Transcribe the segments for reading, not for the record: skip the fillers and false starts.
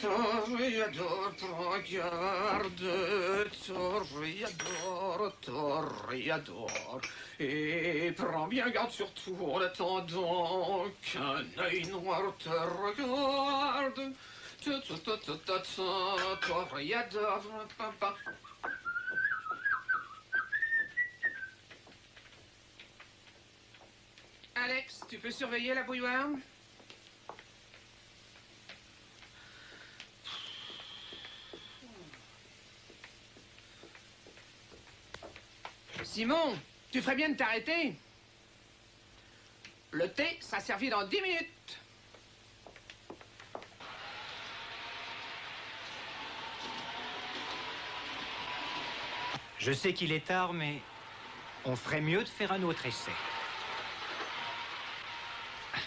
Toréador, regarde, toréador, et prends bien garde sur toi en attendant qu'un œil noir te regarde. Toréador, papa. Alex, tu peux surveiller la bouilloire? Simon, tu ferais bien de t'arrêter. Le thé sera servi dans 10 minutes. Je sais qu'il est tard, mais on ferait mieux de faire un autre essai.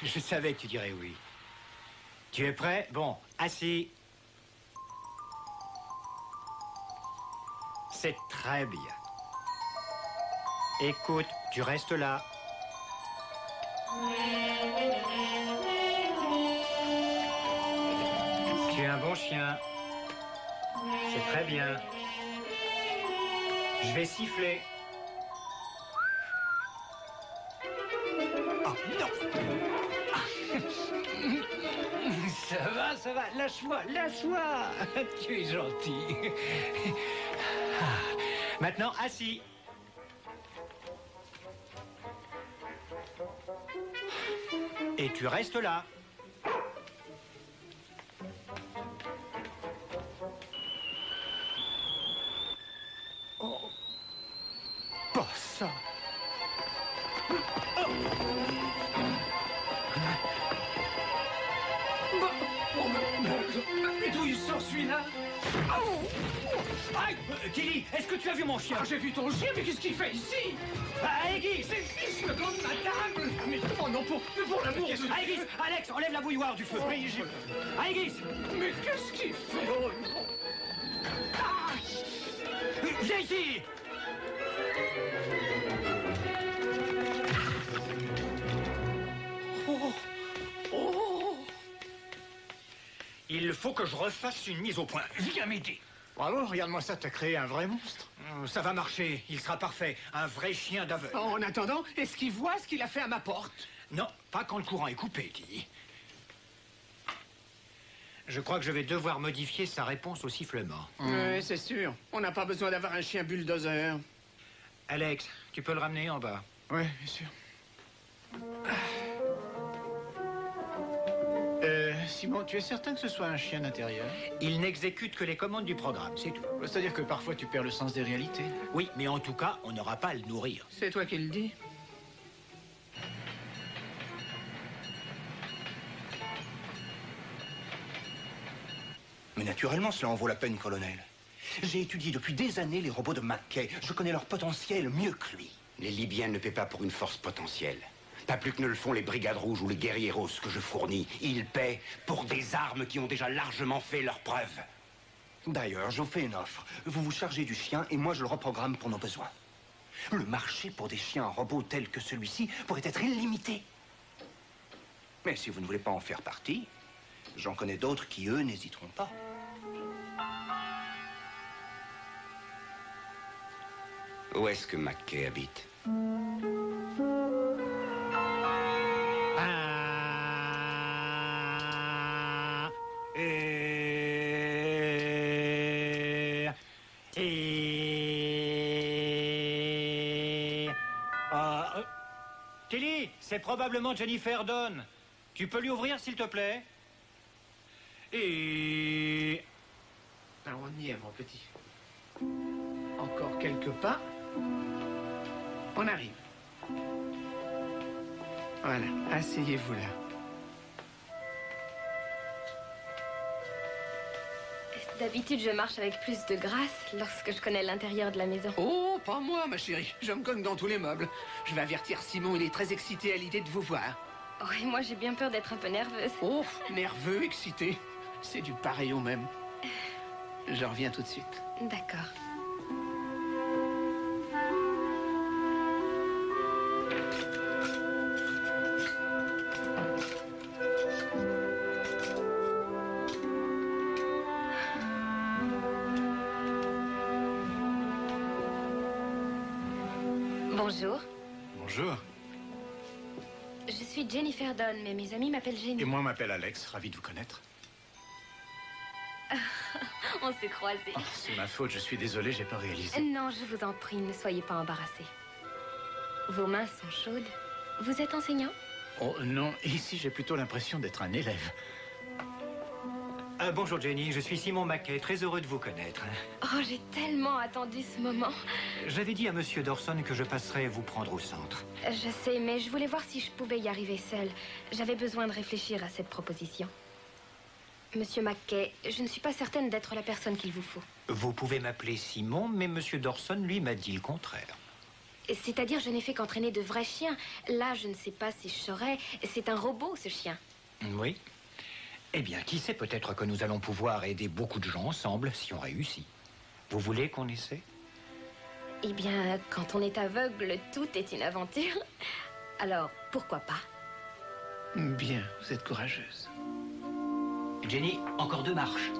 Je savais que tu dirais oui. Tu es prêt? Bon, assis. C'est très bien. Écoute, tu restes là. Tu es un bon chien. C'est très bien. Je vais siffler. Oh, non! Ça va, lâche-moi, lâche-moi. Tu es gentil. Maintenant, assis. Et tu restes là. Oh. Pas ça. Oh. Mais d'où il sort celui-là? Oh. Aïe, Tilly, est-ce que tu as vu mon chien? Ah, j'ai vu ton chien, mais qu'est-ce qu'il fait ici? Aegis! C'est fils de grande madame! Mais oh non, pour l'amour de... Aegis! Alex, enlève la bouilloire du feu! Oui, j'ai... Aegis! Mais qu'est-ce qu'il fait? Oh non! Ah! Viens ici! Oh! Oh! Il faut que je refasse une mise au point. Viens m'aider. Bravo, regarde-moi ça, t'as créé un vrai monstre. Ça va marcher, il sera parfait. Un vrai chien d'aveugle. En attendant, est-ce qu'il voit ce qu'il a fait à ma porte? Non, pas quand le courant est coupé, Tilly. Je crois que je vais devoir modifier sa réponse au sifflement. Oui, c'est sûr. On n'a pas besoin d'avoir un chien bulldozer. Alex, tu peux le ramener en bas. Oui, bien sûr. Simon, tu es certain que ce soit un chien d'intérieur? Il n'exécute que les commandes du programme, c'est tout. C'est-à-dire que parfois tu perds le sens des réalités. Oui, mais en tout cas, on n'aura pas à le nourrir. C'est toi qui le dis. Mais naturellement, cela en vaut la peine, colonel. J'ai étudié depuis des années les robots de McKay. Je connais leur potentiel mieux que lui. Les Libyens ne paient pas pour une force potentielle. Pas plus que ne le font les Brigades Rouges ou les Guerrieros que je fournis. Ils paient pour des armes qui ont déjà largement fait leurs preuves. D'ailleurs, je vous fais une offre. Vous vous chargez du chien et moi je le reprogramme pour nos besoins. Le marché pour des chiens robots tels que celui-ci pourrait être illimité. Mais si vous ne voulez pas en faire partie, j'en connais d'autres qui, eux, n'hésiteront pas. Où est-ce que McKay habite? C'est probablement Jennifer Dunn. Tu peux lui ouvrir, s'il te plaît? Et... Ah, on y est, mon petit. Encore quelques pas. On arrive. Voilà, asseyez-vous là. D'habitude, je marche avec plus de grâce lorsque je connais l'intérieur de la maison. Oh, pas moi, ma chérie. Je me cogne dans tous les meubles. Je vais avertir Simon, il est très excité à l'idée de vous voir. Oh, et moi, j'ai bien peur d'être un peu nerveuse. Oh, nerveux, excité. C'est du pareil au même. Je reviens tout de suite. D'accord. Bonjour. Bonjour. Je suis Jennifer Dunn, mais mes amis m'appellent Jenny. Et moi, m'appelle Alex. Ravi de vous connaître. On s'est croisés. Oh, c'est ma faute, je suis désolé, j'ai pas réalisé. Non, je vous en prie, ne soyez pas embarrassés. Vos mains sont chaudes. Vous êtes enseignant? Oh non, ici j'ai plutôt l'impression d'être un élève. Bonjour Jenny, je suis Simon Mackay, très heureux de vous connaître. Oh, j'ai tellement attendu ce moment. J'avais dit à Monsieur Dawson que je passerais vous prendre au centre. Je sais, mais je voulais voir si je pouvais y arriver seule. J'avais besoin de réfléchir à cette proposition. Monsieur Mackay, je ne suis pas certaine d'être la personne qu'il vous faut. Vous pouvez m'appeler Simon, mais Monsieur Dawson, lui, m'a dit le contraire. C'est-à-dire, je n'ai fait qu'entraîner de vrais chiens. Là, je ne sais pas si je saurais. C'est un robot, ce chien. Oui. Eh bien, qui sait, peut-être que nous allons pouvoir aider beaucoup de gens ensemble si on réussit. Vous voulez qu'on essaie? Eh bien, quand on est aveugle, tout est une aventure. Alors, pourquoi pas? Bien, vous êtes courageuse. Jenny, encore 2 marches.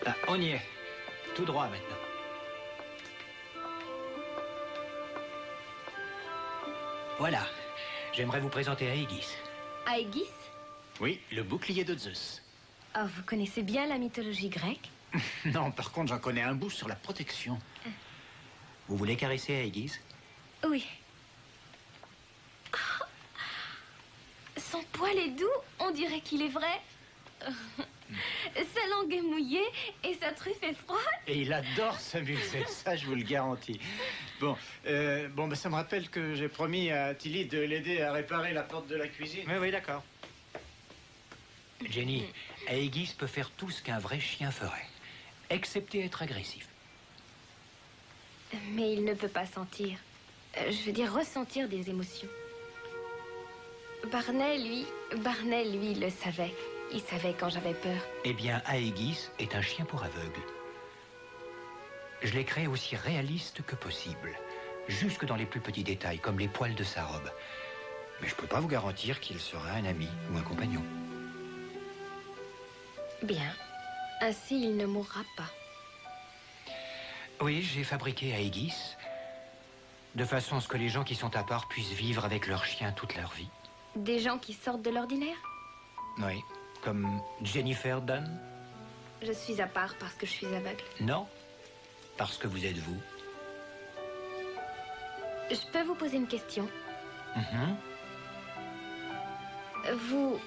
Ah, on y est. Tout droit maintenant. Voilà. J'aimerais vous présenter Aegis. Aegis? Oui, le bouclier de Zeus. Oh, vous connaissez bien la mythologie grecque? Non, par contre, j'en connais un bout sur la protection. Vous voulez caresser Aegis? Oui. Oh, son poil est doux, on dirait qu'il est vrai. Sa langue est mouillée et sa truffe est froide. Et il adore s'amuser, ça je vous le garantis. Bon, ben, ça me rappelle que j'ai promis à Tilly de l'aider à réparer la porte de la cuisine. Oui, oui, d'accord. Jenny, Aegis peut faire tout ce qu'un vrai chien ferait, excepté être agressif. Mais il ne peut pas sentir. Je veux dire ressentir des émotions. Barney, lui, le savait. Il savait quand j'avais peur. Eh bien, Aegis est un chien pour aveugles. Je l'ai créé aussi réaliste que possible, jusque dans les plus petits détails, comme les poils de sa robe. Mais je peux pas vous garantir qu'il sera un ami ou un compagnon. Bien. Ainsi, il ne mourra pas. Oui, j'ai fabriqué Aegis, de façon à ce que les gens qui sont à part puissent vivre avec leur chien toute leur vie. Des gens qui sortent de l'ordinaire? Oui, comme Jennifer Dunn. Je suis à part parce que je suis aveugle. Non, parce que vous êtes vous. Je peux vous poser une question? Vous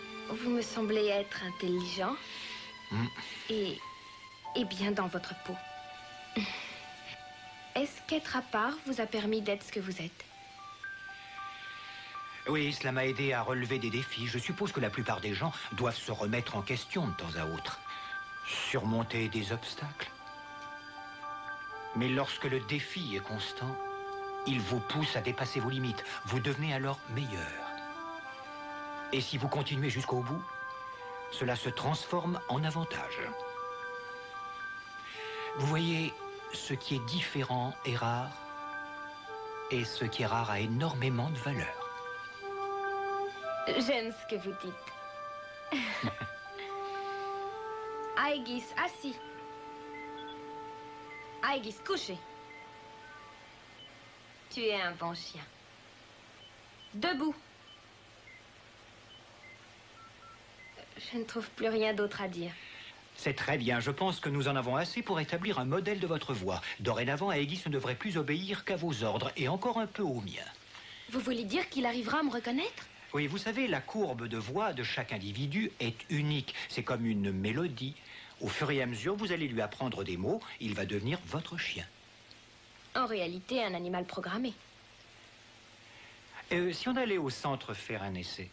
me semblez être intelligent et bien dans votre peau. Est-ce qu'être à part vous a permis d'être ce que vous êtes? Oui, cela m'a aidé à relever des défis. Je suppose que la plupart des gens doivent se remettre en question de temps à autre. Surmonter des obstacles. Mais lorsque le défi est constant, il vous pousse à dépasser vos limites. Vous devenez alors meilleur. Et si vous continuez jusqu'au bout, cela se transforme en avantage. Vous voyez, ce qui est différent est rare, et ce qui est rare a énormément de valeur. J'aime ce que vous dites. Aegis, assis. Aegis, couché. Tu es un bon chien. Debout. Je ne trouve plus rien d'autre à dire. C'est très bien. Je pense que nous en avons assez pour établir un modèle de votre voix. Dorénavant, Aegis ne devrait plus obéir qu'à vos ordres, et encore un peu aux miens. Vous voulez dire qu'il arrivera à me reconnaître? Oui, vous savez, la courbe de voix de chaque individu est unique. C'est comme une mélodie. Au fur et à mesure, vous allez lui apprendre des mots, il va devenir votre chien. En réalité, un animal programmé. Si on allait au centre faire un essai,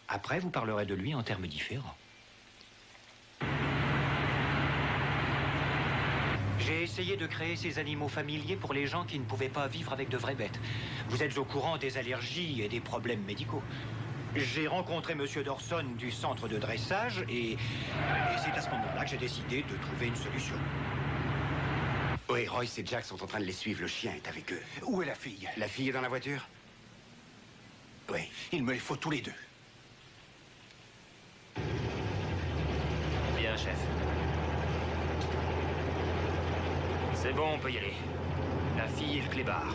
après, vous parlerez de lui en termes différents. J'ai essayé de créer ces animaux familiers pour les gens qui ne pouvaient pas vivre avec de vraies bêtes. Vous êtes au courant des allergies et des problèmes médicaux. J'ai rencontré Monsieur Dorson du centre de dressage et c'est à ce moment-là que j'ai décidé de trouver une solution. Oui, Royce et Jack sont en train de les suivre. Le chien est avec eux. Où est la fille? La fille est dans la voiture? Oui. Il me les faut tous les deux. Bien, chef. C'est bon, on peut y aller. La fille et le clébard.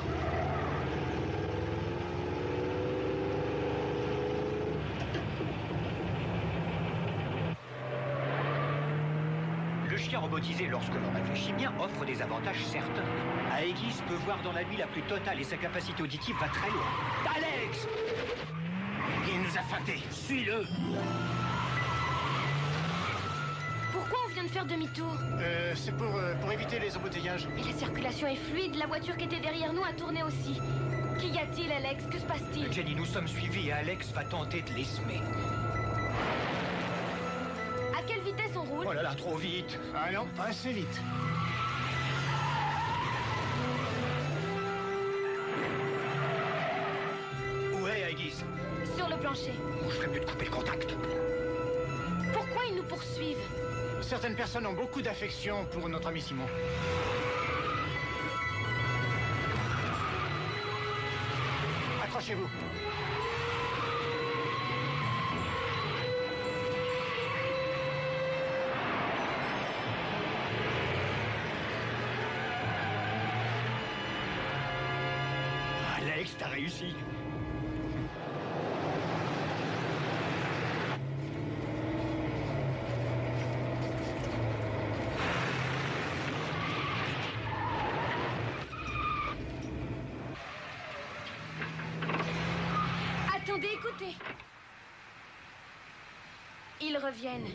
Le chien robotisé, lorsque l'on réfléchit bien, offre des avantages certains. Aegis peut voir dans la nuit la plus totale et sa capacité auditive va très loin. Alex! Il nous a feintés. Suis-le. Pourquoi on vient de faire demi-tour? C'est pour éviter les embouteillages. Mais la circulation est fluide, la voiture qui était derrière nous a tourné aussi. Qu'y a-t-il, Alex? Que se passe-t-il? Jenny, nous sommes suivis et Alex va tenter de les semer. À quelle vitesse on roule? Oh là là, trop vite! Ah non, pas assez vite. Où est Aegis? Sur le plancher. Je ferais mieux de couper le contact. Pourquoi ils nous poursuivent? Certaines personnes ont beaucoup d'affection pour notre ami Simon. Accrochez-vous. Alex, t'as réussi. Attendez, écoutez. Ils reviennent.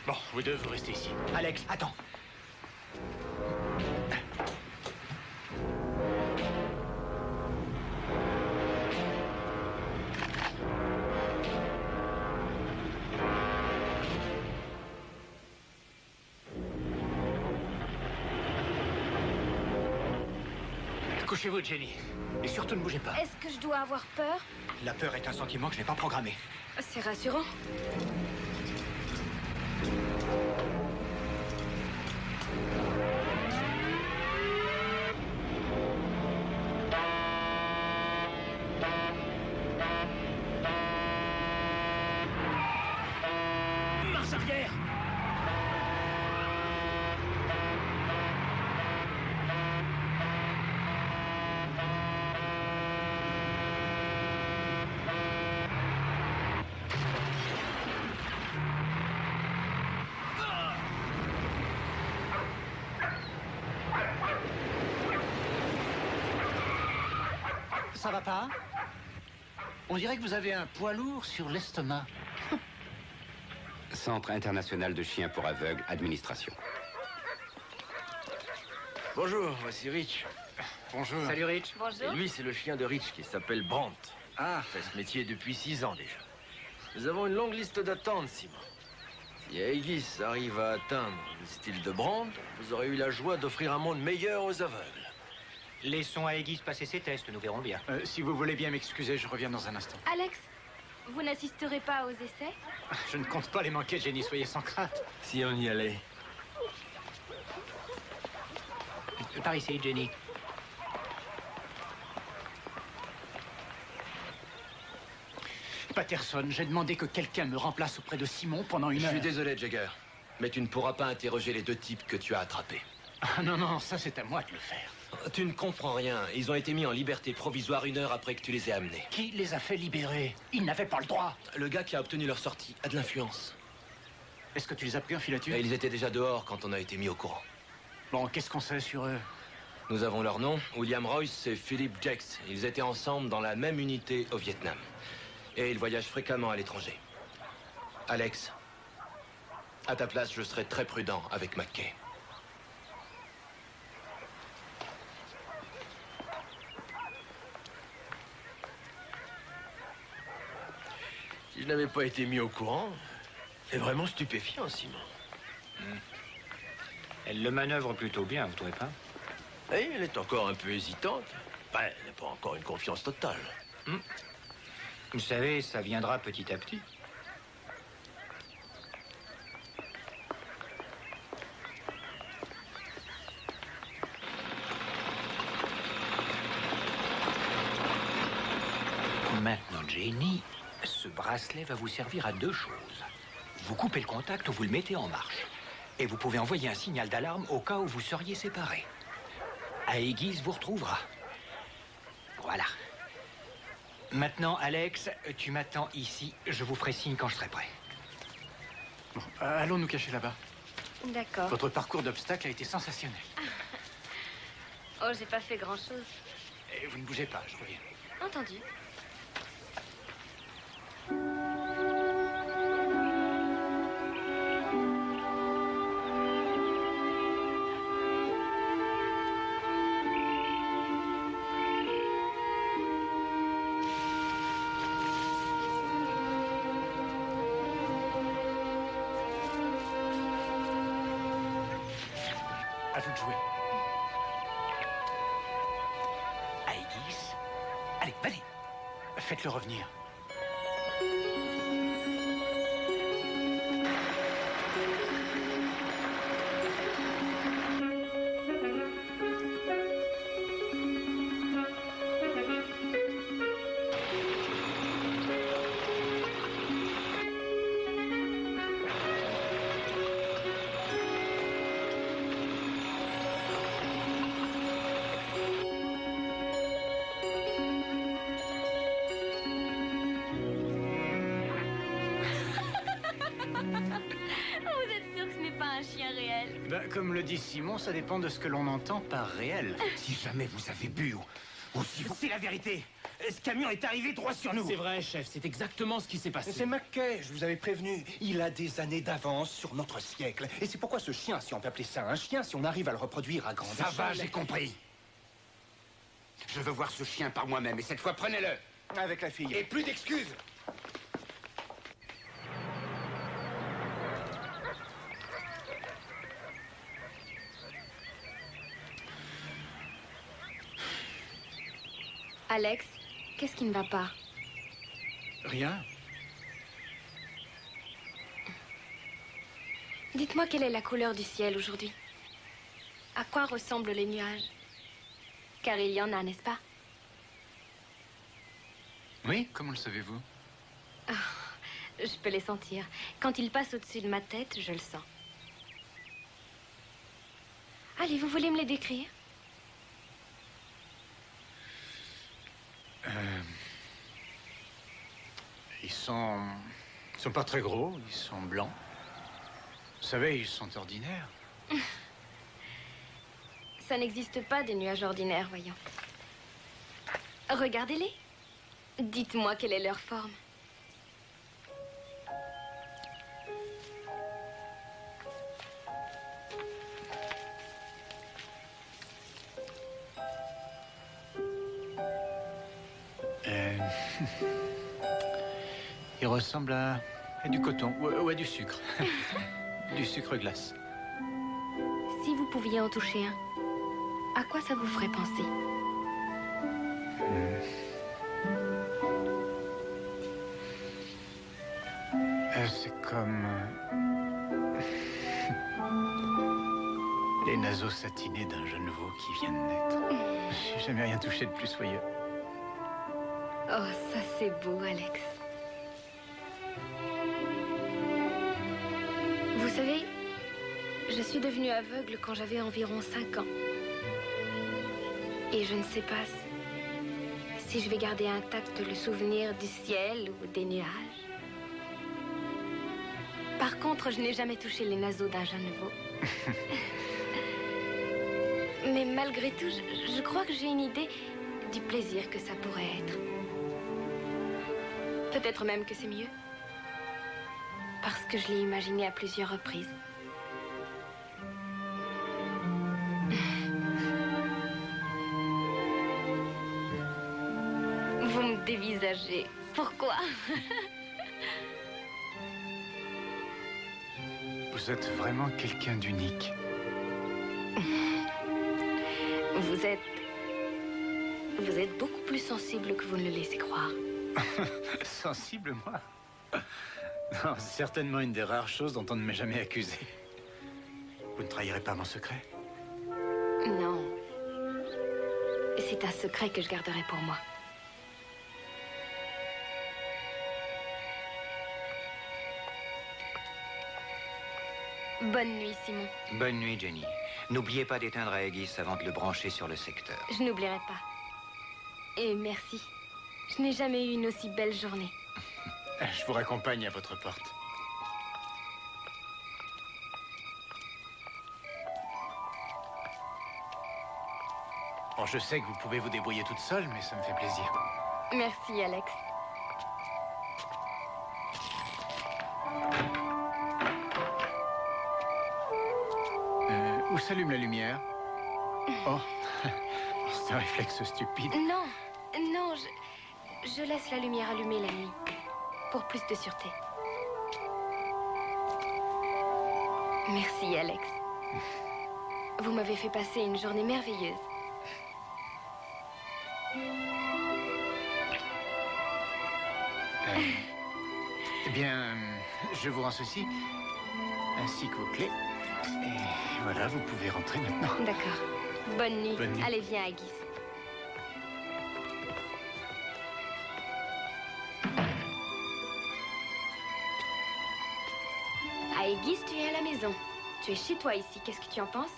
Bon, vous deux, vous restez ici. Alex, attends. Couchez-vous, Jenny. Et surtout, ne bougez pas. Est-ce que je dois avoir peur? La peur est un sentiment que je n'ai pas programmé. C'est rassurant. Marche arrière. Ça va pas? On dirait que vous avez un poids lourd sur l'estomac. Centre international de chiens pour aveugles, administration. Bonjour, voici Rich. Bonjour. Salut Rich. Bonjour. Et lui, c'est le chien de Rich qui s'appelle Brandt. Ah, Il fait ce métier depuis 6 ans déjà. Nous avons une longue liste d'attente, Simon. Si Aegis arrive à atteindre le style de Brandt, vous aurez eu la joie d'offrir un monde meilleur aux aveugles. Laissons Aegis passer ses tests, nous verrons bien. si vous voulez bien m'excuser, je reviens dans un instant. Alex, vous n'assisterez pas aux essais? Je ne compte pas les manquer, Jenny, soyez sans crainte. Si on y allait. Par ici, Jenny. Patterson, j'ai demandé que quelqu'un me remplace auprès de Simon pendant une Je heure. suis désolé, Jagger, mais tu ne pourras pas interroger les 2 types que tu as attrapés. Ah non, non, ça c'est à moi de le faire. Tu ne comprends rien. Ils ont été mis en liberté provisoire 1 heure après que tu les aies amenés. Qui les a fait libérer? Ils n'avaient pas le droit. Le gars qui a obtenu leur sortie a de l'influence. Est-ce que tu les as pris en filature? Et ils étaient déjà dehors quand on a été mis au courant. Bon, qu'est-ce qu'on sait sur eux? Nous avons leur nom. William Royce et Philip Jakes. Ils étaient ensemble dans la même unité au Vietnam. Et ils voyagent fréquemment à l'étranger. Alex, à ta place, je serai très prudent avec McKay. Si je n'avais pas été mis au courant, c'est vraiment stupéfiant, Simon. Elle le manœuvre plutôt bien, vous trouvez pas? Et elle est encore un peu hésitante. Ben, elle n'a pas encore une confiance totale. Vous savez, ça viendra petit à petit. Maintenant, Jenny, ce bracelet va vous servir à deux choses. Vous coupez le contact ou vous le mettez en marche. Et vous pouvez envoyer un signal d'alarme au cas où vous seriez séparés. Aegis vous retrouvera. Voilà. Maintenant, Alex, tu m'attends ici. Je vous ferai signe quand je serai prêt. Bon, allons nous cacher là-bas. D'accord. Votre parcours d'obstacles a été sensationnel. Oh, j'ai pas fait grand-chose. Et vous ne bougez pas, je reviens. Entendu. À vous de jouer. Aegis, Allez, vas-y. Faites-le revenir. Vous êtes sûr que ce n'est pas un chien réel? Ben, comme le dit Simon, ça dépend de ce que l'on entend par réel. Si jamais vous avez bu ou si vous... C'est la vérité. Ce camion est arrivé droit sur nous. C'est vrai, chef, c'est exactement ce qui s'est passé. C'est McKay, je vous avais prévenu. Il a des années d'avance sur notre siècle. Et c'est pourquoi ce chien, si on peut appeler ça un chien, si on arrive à le reproduire à grande Ça va, échelle- j'ai compris. Je veux voir ce chien par moi-même et cette fois, prenez-le. Avec la fille. Et plus d'excuses. Alex, qu'est-ce qui ne va pas? Rien. Dites-moi quelle est la couleur du ciel aujourd'hui? À quoi ressemblent les nuages? Car il y en a, n'est-ce pas? Oui, comment le savez-vous? Je peux les sentir. Quand ils passent au-dessus de ma tête, je le sens. Allez, vous voulez me les décrire? Ils sont pas très gros, ils sont blancs. Vous savez, ils sont ordinaires. Ça n'existe pas des nuages ordinaires, voyons. Regardez-les. Dites-moi quelle est leur forme. Ils ressemblent à du coton ou à du sucre. Du sucre glace. Si vous pouviez en toucher un, à quoi ça vous ferait penser? C'est comme... les naseaux satinés d'un jeune veau qui vient de naître. J'ai jamais rien touché de plus soyeux. Oh, ça c'est beau, Alex. Vous savez, je suis devenue aveugle quand j'avais environ 5 ans. Et je ne sais pas si je vais garder intact le souvenir du ciel ou des nuages. Par contre, je n'ai jamais touché les naseaux d'un jeune veau. Mais malgré tout, je crois que j'ai une idée du plaisir que ça pourrait être. Peut-être même que c'est mieux. Parce que je l'ai imaginé à plusieurs reprises. Vous me dévisagez. Pourquoi? Vous êtes vraiment quelqu'un d'unique. Vous êtes beaucoup plus sensible que vous ne le laissez croire. Sensible, moi? Non, c'est certainement une des rares choses dont on ne m'ait jamais accusé. Vous ne trahirez pas mon secret? Non. C'est un secret que je garderai pour moi. Bonne nuit, Simon. Bonne nuit, Jenny. N'oubliez pas d'éteindre Aegis avant de le brancher sur le secteur. Je n'oublierai pas. Et merci. Je n'ai jamais eu une aussi belle journée. Je vous raccompagne à votre porte. Bon, je sais que vous pouvez vous débrouiller toute seule, mais ça me fait plaisir. Merci, Alex. Où s'allume la lumière? Oh, c'est un réflexe stupide. Non, non, je laisse la lumière allumée la nuit. Pour plus de sûreté. Merci, Alex. Vous m'avez fait passer une journée merveilleuse. Eh bien, je vous rends ceci, ainsi que vos clés. Et voilà, vous pouvez rentrer maintenant. D'accord. Bonne nuit. Bonne nuit. Allez, viens, Aegis. Aegis, tu es à la maison. Tu es chez toi ici. Qu'est-ce que tu en penses?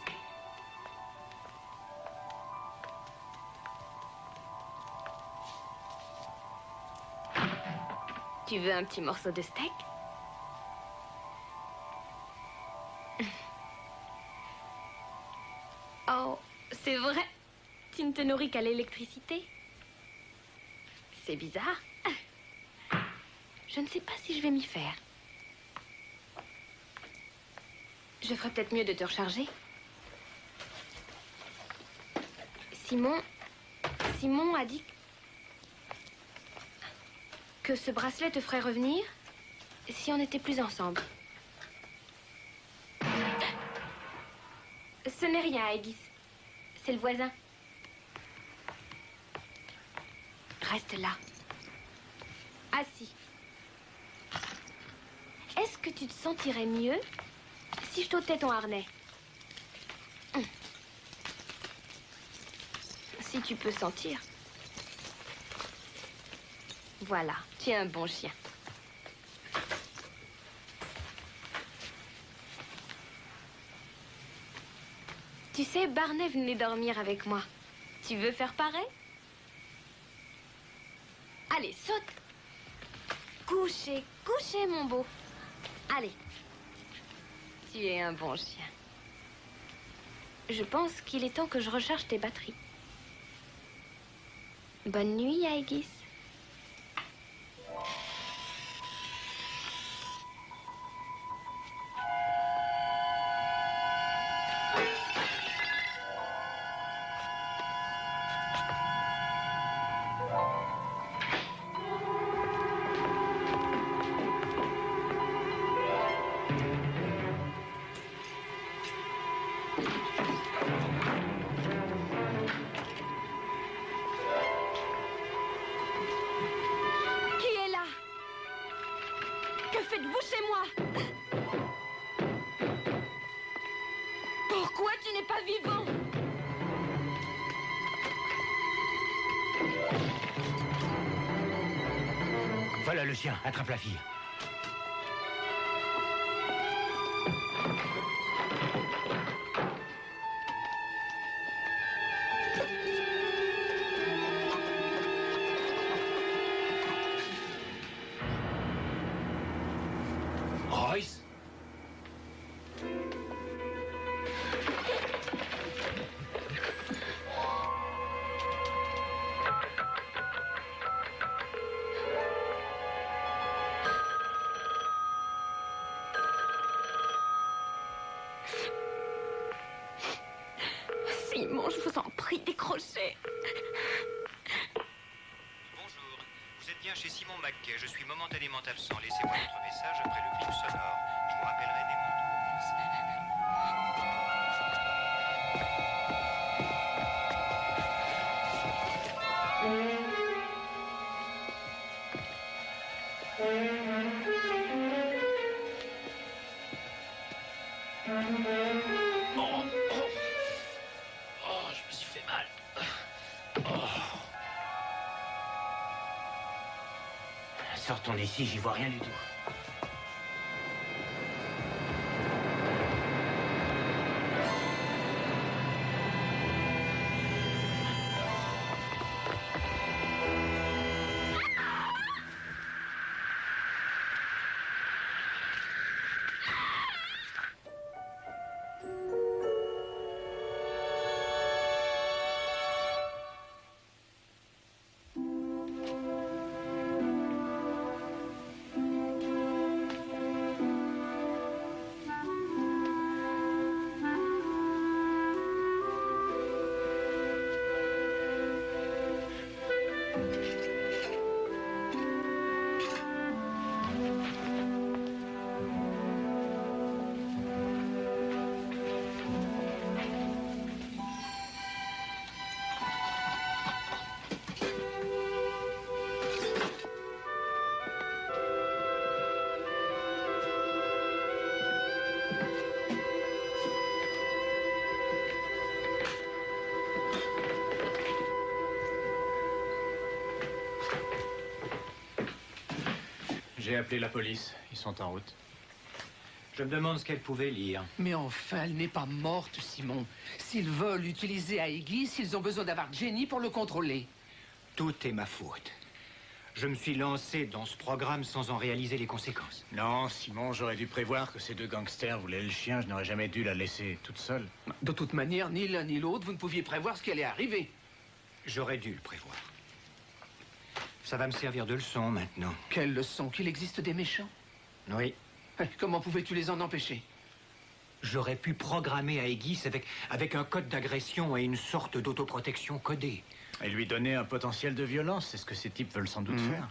Tu veux un petit morceau de steak? Oh, c'est vrai. Tu ne te nourris qu'à l'électricité. C'est bizarre. Je ne sais pas si je vais m'y faire. Je ferais peut-être mieux de te recharger. Simon a dit que ce bracelet te ferait revenir si on n'était plus ensemble. Ce n'est rien, Aegis. C'est le voisin. Reste là. Assis. Est-ce que tu te sentirais mieux si je t'ôtais ton harnais? Si tu peux sentir. Voilà, tu es un bon chien. Tu sais, Barney venait dormir avec moi. Tu veux faire pareil? Allez, saute. Couchez, couchez, mon beau. Allez. Tu es un bon chien. Je pense qu'il est temps que je recharge tes batteries. Bonne nuit, Aegis. Voilà le chien, attrape la fille. Royce? Simon, je vous en prie, décrochez. Bonjour, vous êtes bien chez Simon McKay. Je suis momentanément absent. Laissez-moi votre message après le bip sonore. Je vous rappellerai dès mon tour. Merci. Je me suis fait mal. Sortons d'ici, j'y vois rien du tout. J'ai appelé la police. Ils sont en route. Je me demande ce qu'elle pouvait lire. Mais enfin, elle n'est pas morte, Simon. S'ils veulent utiliser Aegis, ils ont besoin d'avoir Jenny pour le contrôler. Tout est ma faute. Je me suis lancé dans ce programme sans en réaliser les conséquences. Non, Simon, j'aurais dû prévoir que ces deux gangsters voulaient le chien. Je n'aurais jamais dû la laisser toute seule. De toute manière, ni l'un ni l'autre, vous ne pouviez prévoir ce qui allait arriver. J'aurais dû le prévoir. Ça va me servir de leçon maintenant. Quelle leçon? Qu'il existe des méchants? Oui. Comment pouvais-tu les en empêcher? J'aurais pu programmer Aegis avec un code d'agression et une sorte d'autoprotection codée. Et lui donner un potentiel de violence, c'est ce que ces types veulent sans doute faire.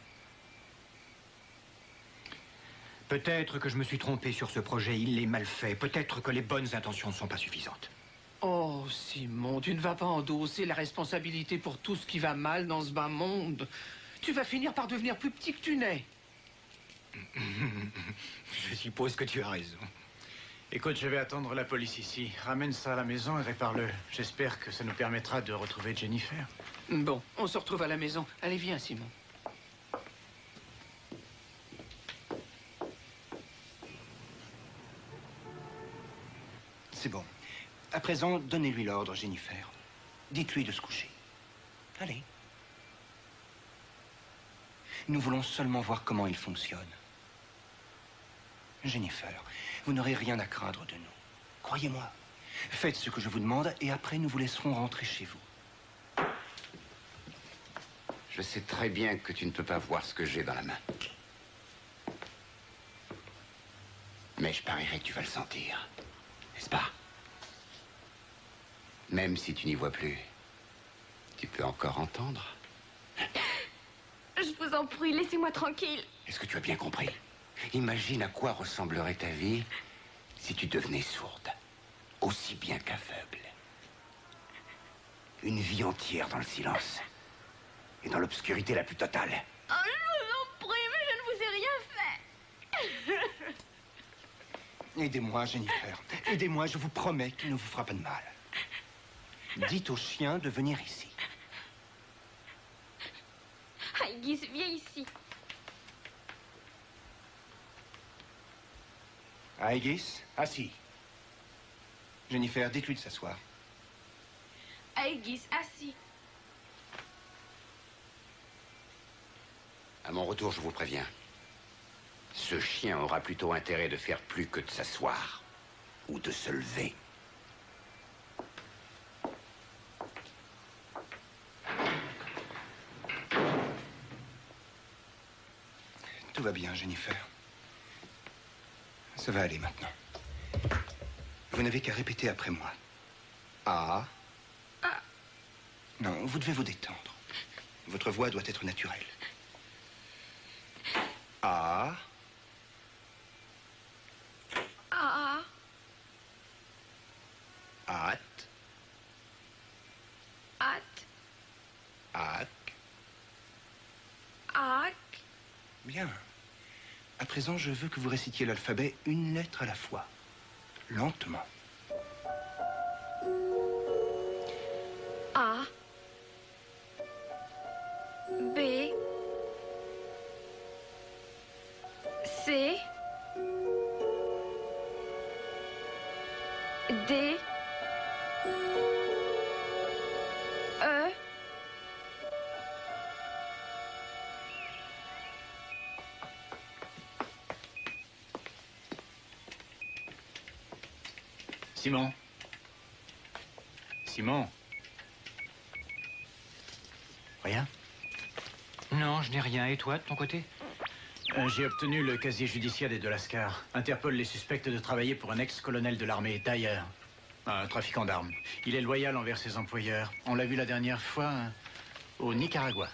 Peut-être que je me suis trompé sur ce projet, il l'est mal fait. Peut-être que les bonnes intentions ne sont pas suffisantes. Oh, Simon, tu ne vas pas endosser la responsabilité pour tout ce qui va mal dans ce bas monde. Tu vas finir par devenir plus petit que tu n'es. Je suppose que tu as raison. Écoute, je vais attendre la police ici. Ramène ça à la maison et répare-le. J'espère que ça nous permettra de retrouver Jennifer. Bon, on se retrouve à la maison. Allez, viens, Simon. C'est bon. À présent, donnez-lui l'ordre, Jennifer. Dites-lui de se coucher. Allez. Nous voulons seulement voir comment il fonctionne. Jennifer, vous n'aurez rien à craindre de nous. Croyez-moi. Faites ce que je vous demande et après nous vous laisserons rentrer chez vous. Je sais très bien que tu ne peux pas voir ce que j'ai dans la main. Mais je parierais que tu vas le sentir. N'est-ce pas? Même si tu n'y vois plus, tu peux encore entendre. Je vous en prie, laissez-moi tranquille. Est-ce que tu as bien compris? Imagine à quoi ressemblerait ta vie si tu devenais sourde, aussi bien qu'aveugle. Une vie entière dans le silence et dans l'obscurité la plus totale. Oh, je vous en prie, mais je ne vous ai rien fait. Aidez-moi, Jennifer. Aidez-moi, je vous promets qu'il ne vous fera pas de mal. Dites au chien de venir ici. Aegis, viens ici. Aegis, assis. Jennifer, dites-lui de s'asseoir. Aegis, assis. À mon retour, je vous préviens. Ce chien aura plutôt intérêt de faire plus que de s'asseoir ou de se lever. Tout va bien, Jennifer. Ça va aller maintenant. Vous n'avez qu'à répéter après moi. A. A. Non, vous devez vous détendre. Votre voix doit être naturelle. A. A. At. At. Ac. Ac. Bien. À présent, je veux que vous récitiez l'alphabet une lettre à la fois. Lentement. A. B. C. D. E. Simon. Simon. Rien? Non, je n'ai rien. Et toi, de ton côté? J'ai obtenu le casier judiciaire des de Lascar. Interpol les suspecte de travailler pour un ex-colonel de l'armée, Dyer. Un trafiquant d'armes. Il est loyal envers ses employeurs. On l'a vu la dernière fois au Nicaragua.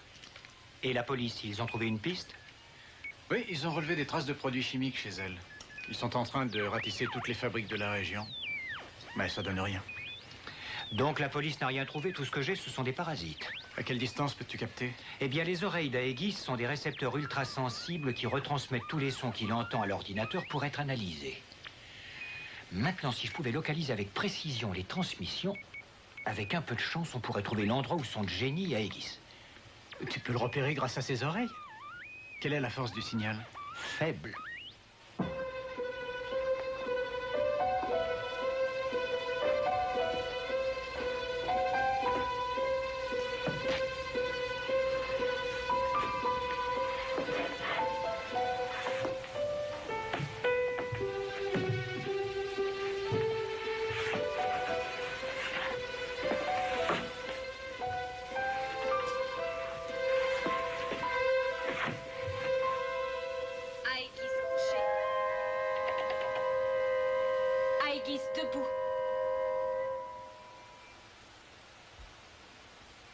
Et la police, ils ont trouvé une piste? Oui, ils ont relevé des traces de produits chimiques chez elle. Ils sont en train de ratisser toutes les fabriques de la région. Mais ça donne rien. Donc la police n'a rien trouvé. Tout ce que j'ai, ce sont des parasites. À quelle distance peux-tu capter? Eh bien, les oreilles d'Aegis sont des récepteurs ultrasensibles qui retransmettent tous les sons qu'il entend à l'ordinateur pour être analysés. Maintenant, si je pouvais localiser avec précision les transmissions, avec un peu de chance, on pourrait trouver l'endroit où sont Jenny et Aegis. Tu peux le repérer grâce à ses oreilles? Quelle est la force du signal? Faible. Debout.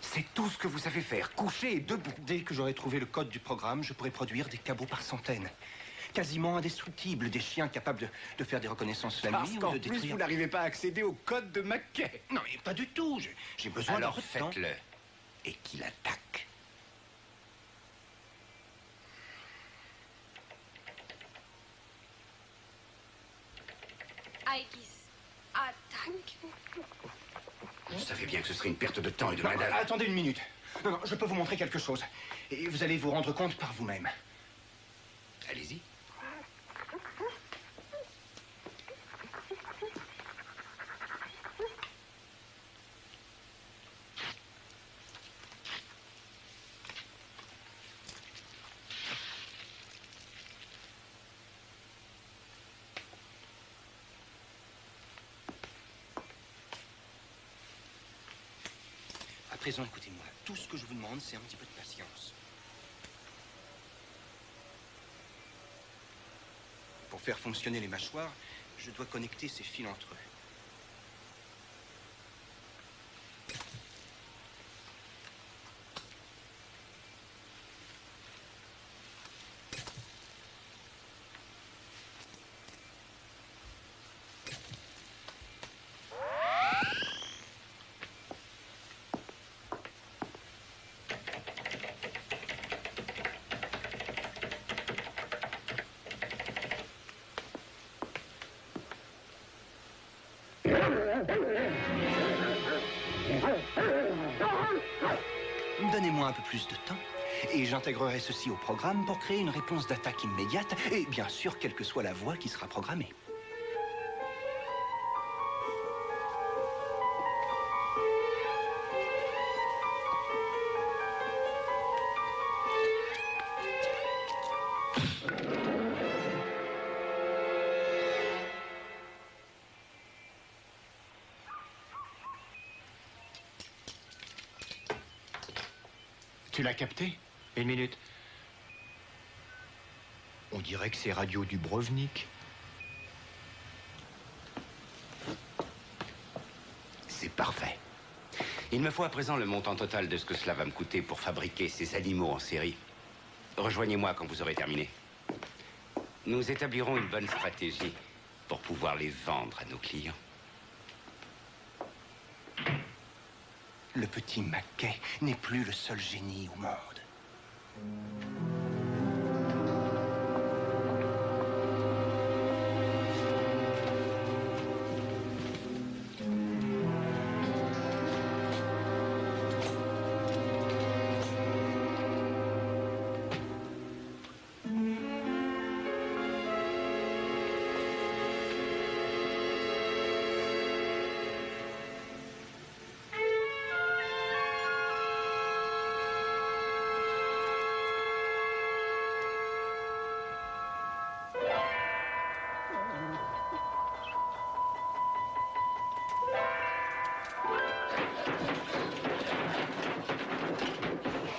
C'est tout ce que vous savez faire, coucher et debout. Dès que j'aurai trouvé le code du programme, je pourrai produire des cabots par centaines. Quasiment indestructibles, des chiens capables de faire des reconnaissances la nuit ou de Parce qu'en détruire... plus, vous n'arrivez pas à accéder au code de Mackay. Non, mais pas du tout. J'ai besoin Alors d'un peu de temps. faites-le. Et qu'il attaque. Aegis. Attaque. Je savais bien que ce serait une perte de temps et de Non, main-d'œuvre. attendez une minute. Non, je peux vous montrer quelque chose. Et vous allez vous rendre compte par vous-même. Allez-y. À présent, écoutez-moi. Tout ce que je vous demande, c'est un petit peu de patience. Pour faire fonctionner les mâchoires, je dois connecter ces fils entre eux. Donnez-moi un peu plus de temps et j'intégrerai ceci au programme pour créer une réponse d'attaque immédiate et bien sûr, quelle que soit la voie qui sera programmée. Tu l'as capté? Une minute. On dirait que c'est Radio Dubrovnik. C'est parfait. Il me faut à présent le montant total de ce que cela va me coûter pour fabriquer ces animaux en série. Rejoignez-moi quand vous aurez terminé. Nous établirons une bonne stratégie pour pouvoir les vendre à nos clients. Le petit Mackay n'est plus le seul génie au monde.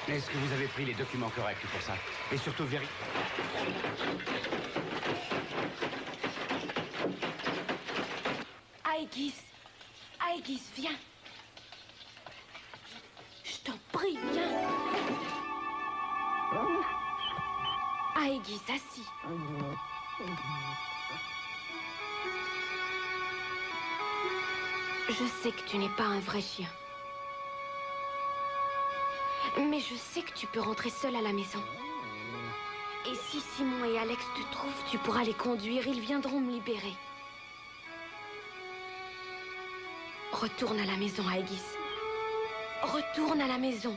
Est-ce que vous avez pris les documents corrects pour ça? Et surtout vérifiez... Aegis, Aegis, viens. Je t'en prie, viens. Aegis, assis. Je sais que tu n'es pas un vrai chien. Mais je sais que tu peux rentrer seul à la maison. Et si Simon et Alex te trouvent, tu pourras les conduire. Ils viendront me libérer. Retourne à la maison, Aegis. Retourne à la maison.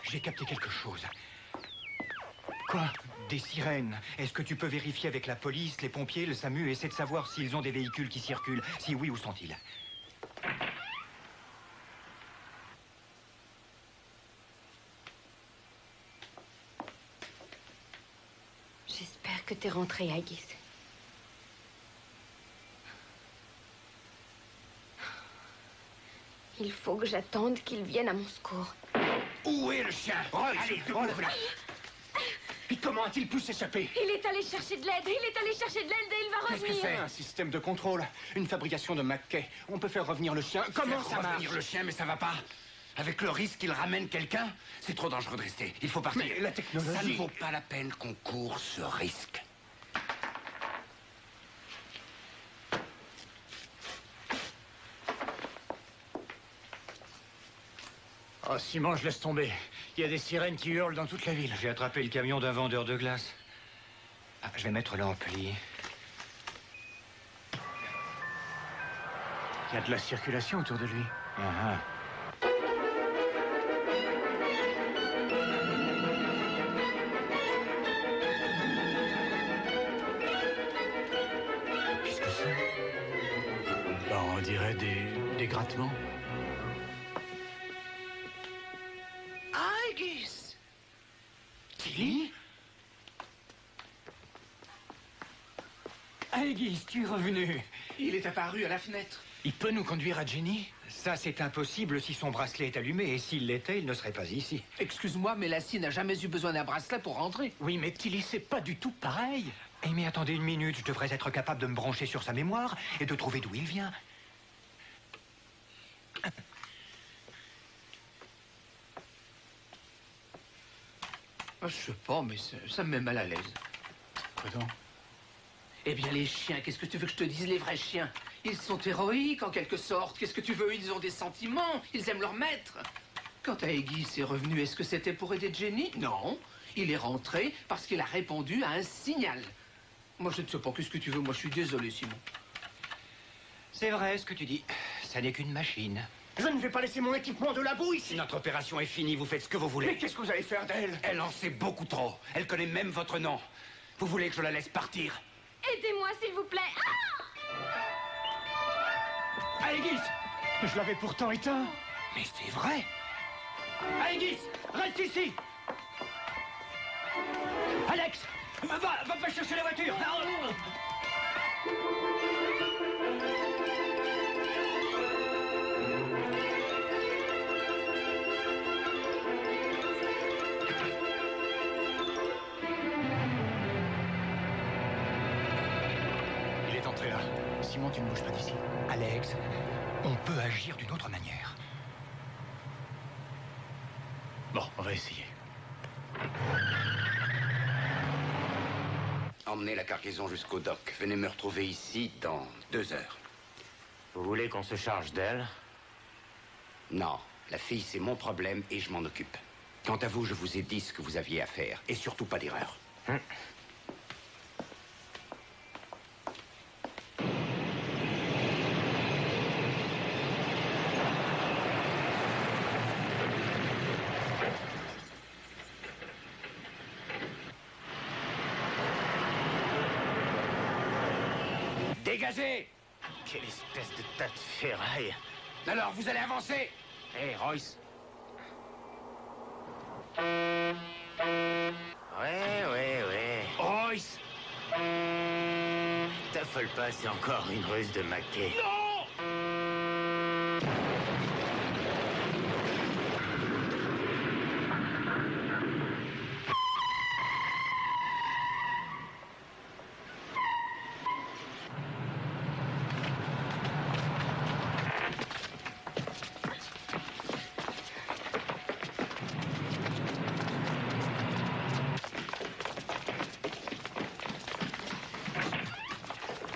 J'ai capté quelque chose. Quoi? Des sirènes. Est-ce que tu peux vérifier avec la police, les pompiers, le SAMU, et essayer de savoir s'ils ont des véhicules qui circulent? Si oui, où sont-ils? J'espère que t'es rentré, Aegis. Il faut que j'attende qu'ils viennent à mon secours. Où est le chien? Royce, allez, debout. Et comment a-t-il pu s'échapper? Il est allé chercher de l'aide, il est allé chercher de l'aide et il va revenir. Qu'est-ce que c'est? Un système de contrôle, une fabrication de Mackay. On peut faire revenir le chien. Comment ça marche? Revenir le chien, mais ça va pas. Avec le risque qu'il ramène quelqu'un, c'est trop dangereux de rester. Il faut partir. Mais la technologie... Ça ne vaut pas la peine qu'on court ce risque. Oh, Simon, je laisse tomber. Il y a des sirènes qui hurlent dans toute la ville. J'ai attrapé le camion d'un vendeur de glace. Ah, je vais mettre l'ampli. Il y a de la circulation autour de lui. Ah, Qu'est-ce que c'est? Bah, on dirait des grattements. Aegis! Tilly? Aegis, tu es revenu. Il est apparu à la fenêtre. Il peut nous conduire à Jenny? Ça, c'est impossible si son bracelet est allumé. Et s'il l'était, il ne serait pas ici. Excuse-moi, mais Lassie n'a jamais eu besoin d'un bracelet pour rentrer. Oui, mais Tilly, c'est pas du tout pareil. Eh mais attendez une minute, je devrais être capable de me brancher sur sa mémoire et de trouver d'où il vient. Je sais pas, mais ça me met mal à l'aise. Quoi donc? Eh bien, les chiens, qu'est-ce que tu veux que je te dise, les vrais chiens? Ils sont héroïques, en quelque sorte. Qu'est-ce que tu veux? Ils ont des sentiments. Ils aiment leur maître. Quand Aegis est revenu, est-ce que c'était pour aider Jenny? Non. Il est rentré parce qu'il a répondu à un signal. Moi, je ne sais pas. Qu'est-ce que tu veux? Moi, je suis désolé, Simon. C'est vrai ce que tu dis. Ça n'est qu'une machine. Je ne vais pas laisser mon équipement de labo ici. Notre opération est finie, vous faites ce que vous voulez. Mais qu'est-ce que vous allez faire d'elle? Elle en sait beaucoup trop. Elle connaît même votre nom. Vous voulez que je la laisse partir? Aidez-moi, s'il vous plaît. Ah! Aegis! Je l'avais pourtant éteint. Mais c'est vrai. Aegis, reste ici. Alex, va chercher la voiture. Il est entré là. Simon, tu ne bouges pas d'ici. Alex, on peut agir d'une autre manière. Bon, on va essayer. Emmenez la cargaison jusqu'au dock. Venez me retrouver ici dans 2 heures. Vous voulez qu'on se charge d'elle? Non, la fille, c'est mon problème et je m'en occupe. Quant à vous, je vous ai dit ce que vous aviez à faire. Et surtout pas d'erreur. Dégagez! Quelle espèce de tas de ferraille! Alors, vous allez avancer! Hé, Royce! Ouais. Royce! T'affole pas, c'est encore une ruse de Mackay.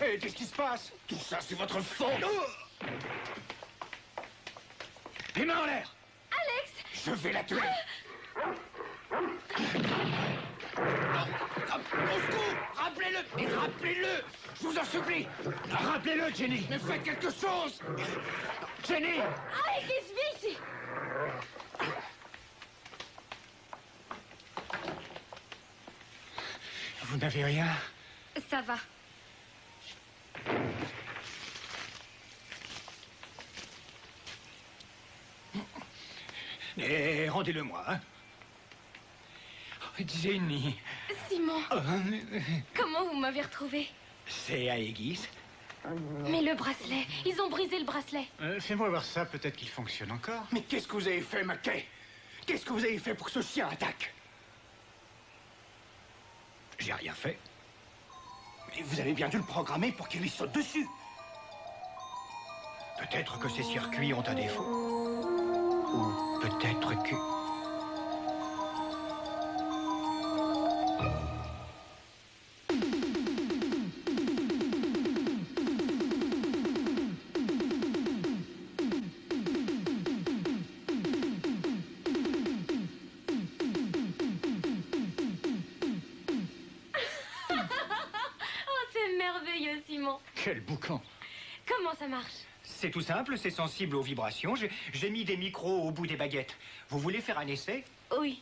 Hé, qu'est-ce qui se passe? Tout ça, c'est votre faute! Les mains en l'air! Alex! Je vais la tuer! Au secours! Rappelez-le! Mais rappelez-le! Je vous en supplie! Rappelez-le, Jenny! Mais faites quelque chose! Jenny! Aegis, viens ici! Vous n'avez rien? Ça va. Et rendez-le-moi, hein? Jenny. Simon, comment vous m'avez retrouvé? C'est Aegis. Mais le bracelet, ils ont brisé le bracelet. Fais-moi voir ça, peut-être qu'il fonctionne encore. Mais qu'est-ce que vous avez fait, Mackay? Qu'est-ce que vous avez fait pour que ce chien attaque? J'ai rien fait. Mais vous avez bien dû le programmer pour qu'il lui saute dessus. Peut-être que ces circuits ont un défaut. Ou peut-être que... Merveilleux, Simon. Quel boucan! Comment ça marche? C'est tout simple, c'est sensible aux vibrations. J'ai mis des micros au bout des baguettes. Vous voulez faire un essai? Oui.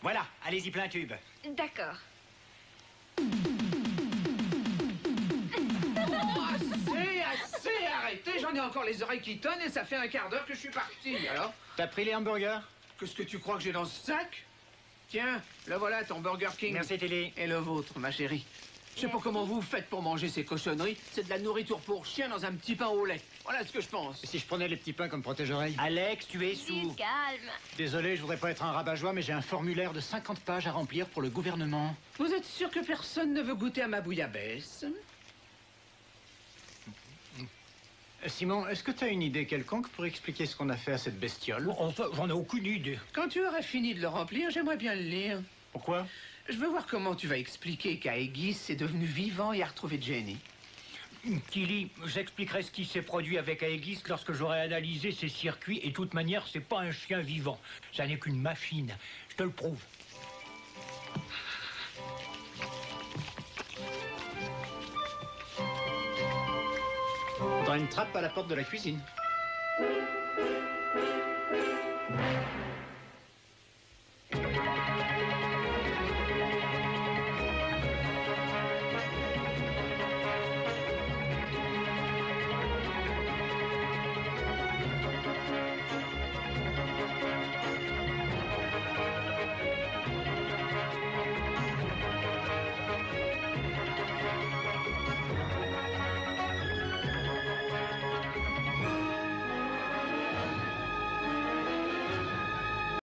Voilà, allez-y plein tube. D'accord. Assez, arrêtez. J'en ai encore les oreilles qui tonnent et ça fait un quart d'heure que je suis parti. Alors, T'as pris les hamburgers? qu'est-ce que tu crois que j'ai dans ce sac? Tiens, le voilà ton Burger King. Merci, Tilly. Et le vôtre, ma chérie. Je sais pas comment vous faites pour manger ces cochonneries. C'est de la nourriture pour chien dans un petit pain au lait. Voilà ce que je pense. Et si je prenais les petits pains comme protège-oreilles? Alex, tu es sourd. Calme. Désolé, je voudrais pas être un rabat-joie, mais j'ai un formulaire de 50 pages à remplir pour le gouvernement. Vous êtes sûr que personne ne veut goûter à ma bouillabaisse? Simon, est-ce que tu as une idée quelconque pour expliquer ce qu'on a fait à cette bestiole? Enfin, j'en ai aucune idée. Quand tu auras fini de le remplir, j'aimerais bien le lire. Pourquoi? Je veux voir comment tu vas expliquer qu'Aegis est devenu vivant et a retrouvé Jenny. Tilly, j'expliquerai ce qui s'est produit avec Aegis lorsque j'aurai analysé ses circuits. Et de toute manière, c'est pas un chien vivant. Ça n'est qu'une machine. Je te le prouve. Dans une trappe à la porte de la cuisine.